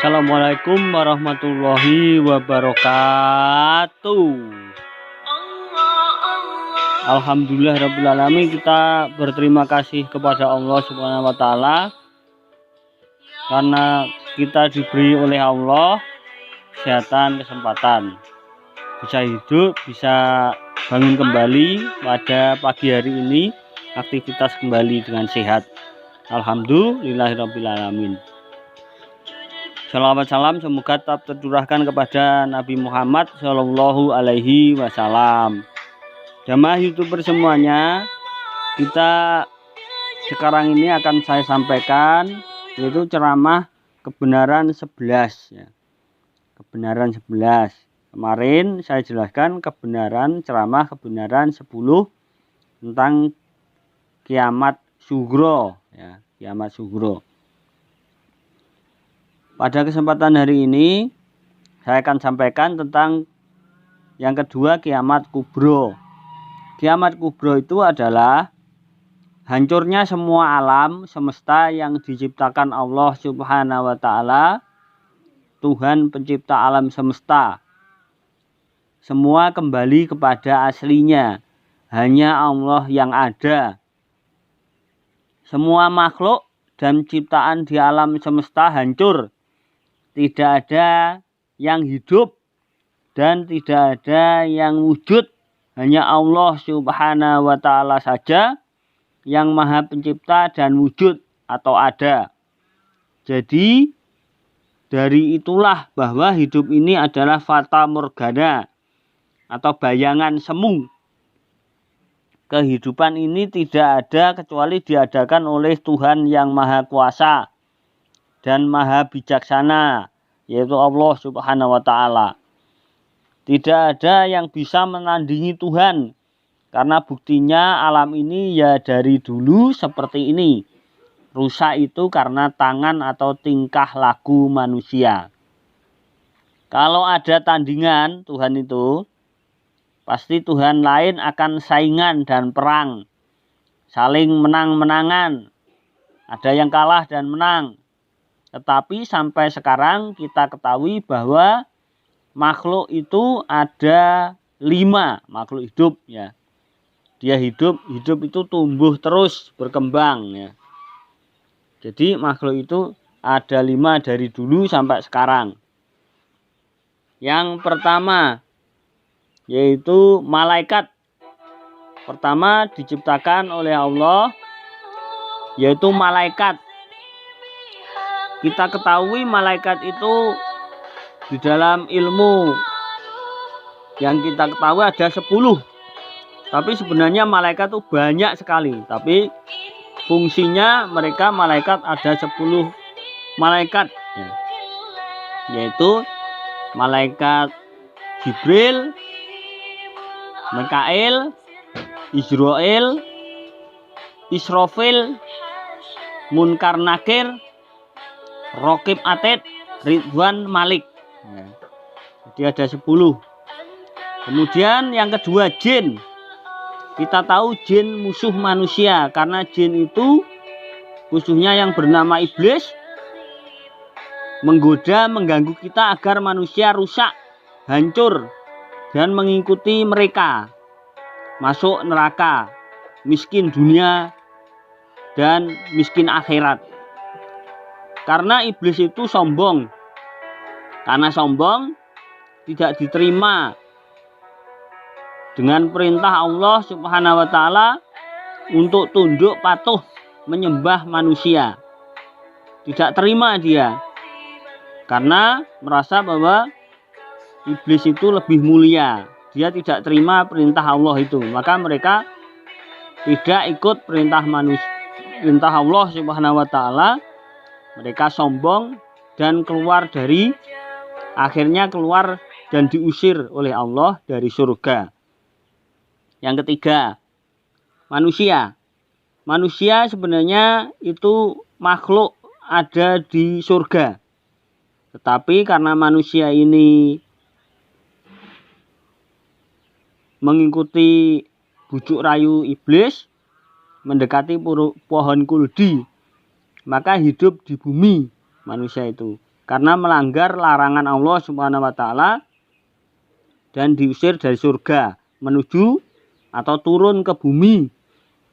Assalamualaikum warahmatullahi wabarakatuh. Alhamdulillahirrabbilalamin, kita berterima kasih kepada Allah Subhanahu wa Ta'ala karena kita diberi oleh Allah kesehatan, kesempatan bisa hidup, bisa bangun kembali pada pagi hari ini, aktivitas kembali dengan sehat. Alhamdulillahirrabbilalamin. Salawat salam semoga tetap tercurahkan kepada Nabi Muhammad Shallallahu Alaihi Wasallam. Jamaah YouTuber semuanya, kita sekarang ini akan saya sampaikan yaitu ceramah kebenaran 11 ya. Kebenaran 11. Kemarin saya jelaskan ceramah kebenaran 10 tentang kiamat sugro ya, kiamat sugro. Pada kesempatan hari ini saya akan sampaikan tentang yang kedua, kiamat kubro. Kiamat kubro itu adalah hancurnya semua alam semesta yang diciptakan Allah Subhanahu wa Ta'ala, Tuhan pencipta alam semesta. Semua kembali kepada aslinya, hanya Allah yang ada. Semua makhluk dan ciptaan di alam semesta hancur. Tidak ada yang hidup dan tidak ada yang wujud. Hanya Allah Subhanahu wa Ta'ala saja yang maha pencipta dan wujud atau ada. Jadi dari itulah bahwa hidup ini adalah fata morgana atau bayangan semu. Kehidupan ini tidak ada kecuali diadakan oleh Tuhan yang maha kuasa dan maha bijaksana, yaitu Allah Subhanahu wa Ta'ala. Tidak ada yang bisa menandingi Tuhan, karena buktinya alam ini ya dari dulu seperti ini. Rusak itu karena tangan atau tingkah laku manusia. Kalau ada tandingan Tuhan itu, pasti Tuhan lain akan saingan dan perang, saling menang-menangan. Ada yang kalah dan menang. Tetapi sampai sekarang kita ketahui bahwa makhluk itu ada 5 makhluk hidup ya. Dia hidup itu tumbuh terus berkembang ya. Jadi makhluk itu ada 5 dari dulu sampai sekarang. Yang pertama yaitu malaikat. Pertama diciptakan oleh Allah yaitu malaikat. Kita ketahui malaikat itu di dalam ilmu yang kita ketahui ada 10. Tapi sebenarnya malaikat itu banyak sekali. Tapi fungsinya mereka malaikat ada 10 malaikat ya. Yaitu malaikat Jibril, Mikail, Israel, Israfil, Munkar Nakir, Rokib Atid, Ridwan Malik. Ya. Jadi ada 10. Kemudian yang kedua jin. Kita tahu jin musuh manusia karena jin itu musuhnya yang bernama iblis menggoda, mengganggu kita agar manusia rusak, hancur dan mengikuti mereka. Masuk neraka, miskin dunia dan miskin akhirat. Karena iblis itu sombong. Karena sombong tidak diterima dengan perintah Allah Subhanahu wa Ta'ala untuk tunduk patuh menyembah manusia. Tidak terima dia. Karena merasa bahwa iblis itu lebih mulia. Dia tidak terima perintah Allah itu. Maka mereka tidak ikut perintah Allah Subhanahu wa Ta'ala. Mereka sombong dan akhirnya keluar dan diusir oleh Allah dari surga. Yang ketiga, manusia. Manusia sebenarnya itu makhluk ada di surga. Tetapi karena manusia ini mengikuti bujuk rayu iblis, mendekati pohon kuldi, maka hidup di bumi manusia itu. karena melanggar larangan Allah Subhanahu wa taala dan diusir dari surga menuju atau turun ke bumi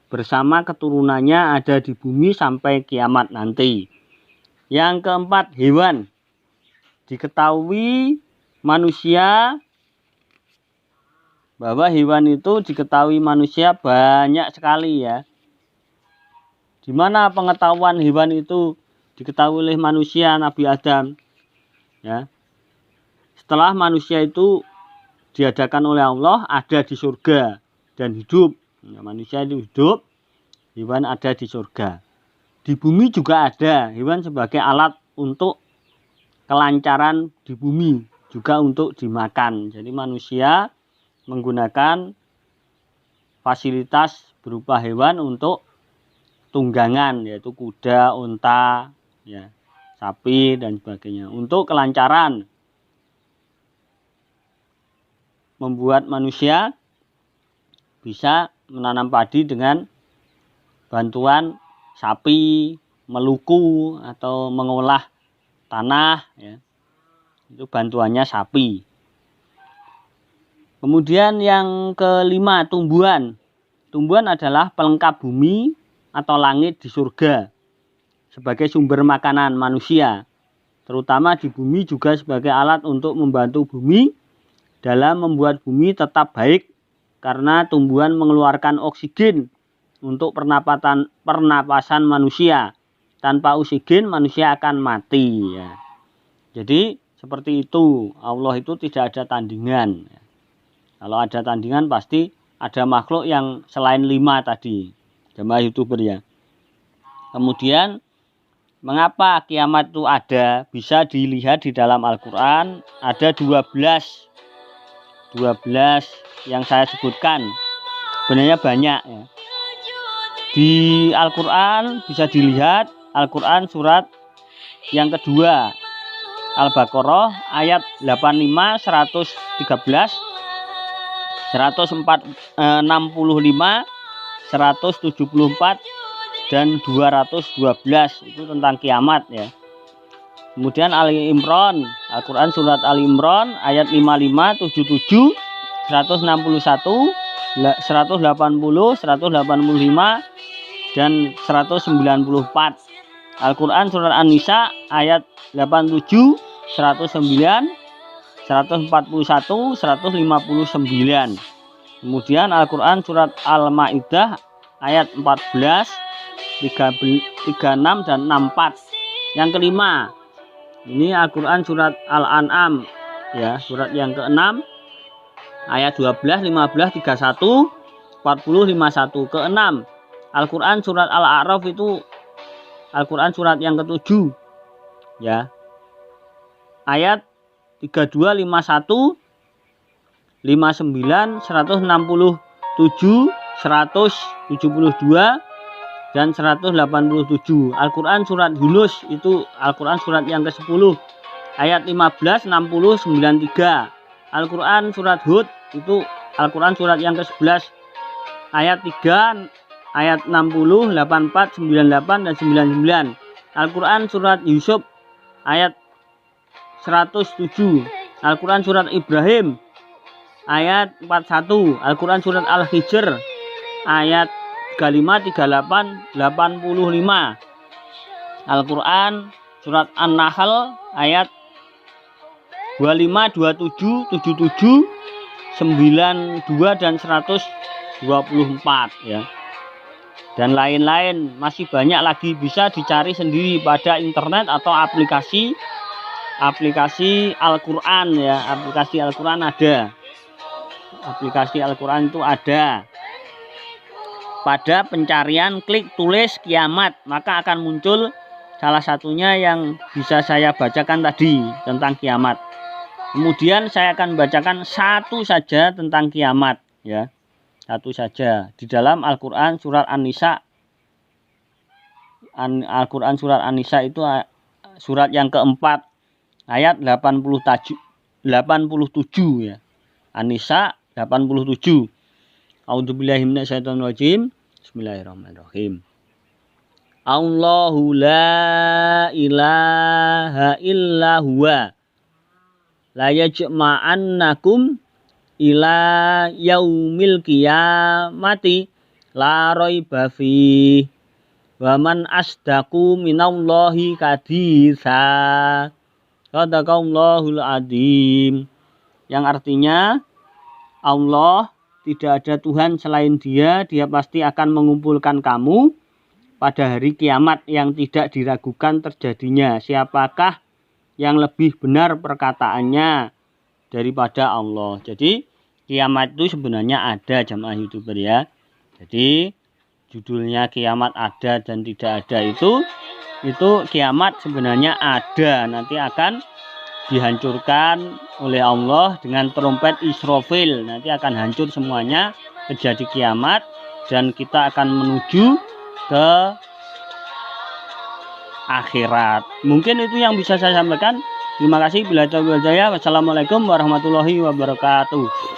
bersama keturunannya ada di bumi sampai kiamat nanti. Yang keempat, hewan. Diketahui manusia, bahwa hewan itu diketahui manusia banyak sekali ya. Di mana pengetahuan hewan itu diketahui oleh manusia Nabi Adam ya. Setelah manusia itu diadakan oleh Allah ada di surga dan hidup. Ya, manusia itu hidup, hewan ada di surga. Di bumi juga ada hewan sebagai alat untuk kelancaran di bumi, juga untuk dimakan. Jadi manusia menggunakan fasilitas berupa hewan untuk tunggangan, yaitu kuda, unta, ya, sapi dan sebagainya. Untuk kelancaran membuat manusia bisa menanam padi dengan bantuan sapi, meluku atau mengolah tanah ya. Itu bantuannya sapi. Kemudian yang kelima, tumbuhan. Tumbuhan adalah pelengkap bumi atau langit di surga sebagai sumber makanan manusia. Terutama di bumi juga sebagai alat untuk membantu bumi dalam membuat bumi tetap baik karena tumbuhan mengeluarkan oksigen untuk pernapasan manusia. Tanpa oksigen manusia akan mati ya. Jadi seperti itu, Allah itu tidak ada tandingan. Kalau ada tandingan pasti ada makhluk yang selain 5 tadi. Jamaah YouTuber ya. Kemudian mengapa kiamat itu ada? Bisa dilihat di dalam Al-Quran. Ada 12 yang saya sebutkan. Sebenarnya banyak ya. Di Al-Quran bisa dilihat Al-Quran surat yang kedua Al-Baqarah ayat 85, 113, 165, 174 dan 212 itu tentang kiamat ya. Kemudian Ali Imran, Al-Quran surat Ali Imran ayat 55, 77, 161, 180, 185 dan 194. Al-Quran surat An-Nisa ayat 87, 109, 141, 159. Kemudian Al-Quran surat Al-Maidah ayat 14, 36 dan 64. Yang kelima, ini Al-Quran surat Al-An'am ya, surat yang ke-6 ayat 12, 15, 31, 40, 51. Ke-6, Al-Quran surat Al-A'raf itu Al-Quran surat yang ke-7 ya. Ayat 32, 51, 59, 167, 172 dan 187. Al-Quran surat Yunus itu Al-Quran surat yang ke-10 ayat 15, 60, 93. Al-Quran surat Hud itu Al-Quran surat yang ke-11 ayat 3, ayat 60, 84, 98 dan 99. Al-Quran surat Yusuf ayat 107. Al-Quran surat Ibrahim ayat 41. Al-Quran surat Al-Hijr ayat 35, 38, 85. Al-Quran surat An-Nahl ayat 25, 27, 77, 92 dan 124 ya. Dan lain-lain masih banyak lagi, bisa dicari sendiri pada internet atau aplikasi Al-Quran ya. Aplikasi Al-Quran ada. Aplikasi Al-Quran itu ada. Pada pencarian klik tulis kiamat, maka akan muncul salah satunya yang bisa saya bacakan tadi tentang kiamat. Kemudian saya akan bacakan satu saja tentang kiamat ya. Satu saja di dalam Al-Quran surat An-Nisa. Al-Quran surat An-Nisa itu surat yang keempat ayat 87 ya. An-Nisa 87. A'udzubillahi minasyaitonirrajim. Bismillahirrahmanirrahim. Allahu la ilaha illa huwa la yajma'annakum ila yaumil qiyamati la raiba fi wa man asdaqu minallahi haditsa. Sadaqallahul adzim. Yang artinya Allah tidak ada Tuhan selain Dia, Dia pasti akan mengumpulkan kamu pada hari kiamat yang tidak diragukan terjadinya. Siapakah yang lebih benar perkataannya daripada Allah? Jadi kiamat itu sebenarnya ada, jamaah YouTuber ya. Jadi judulnya kiamat ada dan tidak ada itu kiamat sebenarnya ada, nanti akan dihancurkan oleh Allah dengan trompet Israfil. Nanti akan hancur semuanya, terjadi kiamat dan kita akan menuju ke akhirat. Mungkin itu yang bisa saya sampaikan. Terima kasih. Bila taufiq wal hidayah. Wassalamualaikum warahmatullahi wabarakatuh.